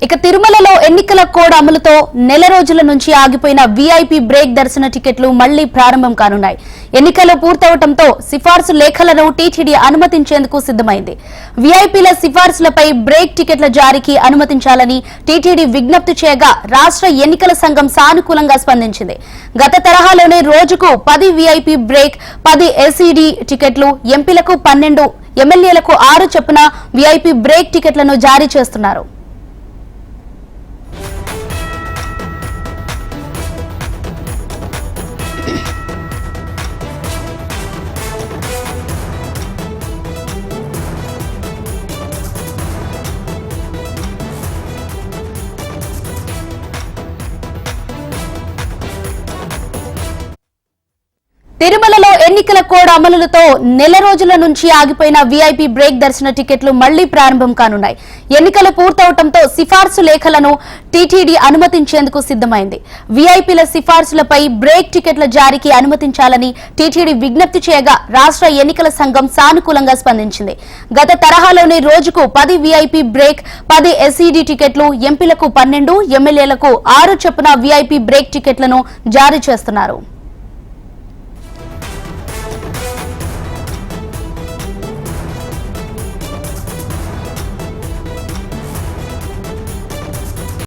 ఇక తిరుమలలో ఎన్నికల కోడ్ అమలుతో నెల రోజుల నుంచి ఆగిపోయిన వీఐపీ బ్రేక్ దర్శన టికెట్లు మళ్లీ ప్రారంభం కానున్నాయి. ఎన్నికలు పూర్తవడంతో సిఫార్సు లేఖలను టీటీడీ అనుమతించేందుకు సిద్దమైంది. వీఐపీల సిఫార్సులపై బ్రేక్ టికెట్ల జారీకి అనుమతించాలని టీటీడీ విజ్ఞప్తి చేయగా రాష్ట్ర ఎన్నికల సంఘం సానుకూలంగా స్పందించింది. గత తరహాలోనే రోజుకు 10 వీఐపీ బ్రేక్, 10 ఎస్ఈడీ టికెట్లు, ఎంపీలకు 12, ఎమ్మెల్యేలకు 6 చొప్పున వీఐపీ బ్రేక్ టికెట్లను జారీ చేస్తున్నారు. తిరుమలలో ఎన్నికల కోడ్ అమలుతో నెల రోజుల నుంచి ఆగిపోయిన వీఐపీ బ్రేక్ దర్శన టికెట్లు మళ్లీ ప్రారంభం కానున్నాయి. ఎన్నికలు పూర్తవడంతో సిఫార్సు లేఖలను టీటీడీ అనుమతించేందుకు సిద్దమైంది. వీఐపీల సిఫార్సులపై బ్రేక్ టికెట్ల జారీకి అనుమతించాలని టీటీడీ విజ్ఞప్తి చేయగా రాష్ట్ర ఎన్నికల సంఘం సానుకూలంగా స్పందించింది. గత తరహాలోనే రోజుకు 10 వీఐపీ బ్రేక్, 10 ఎస్ఈడీ టికెట్లు, ఎంపీలకు 12, ఎమ్మెల్యేలకు 6 చొప్పున వీఐపీ బ్రేక్ టికెట్లను జారీ చేస్తున్నారు.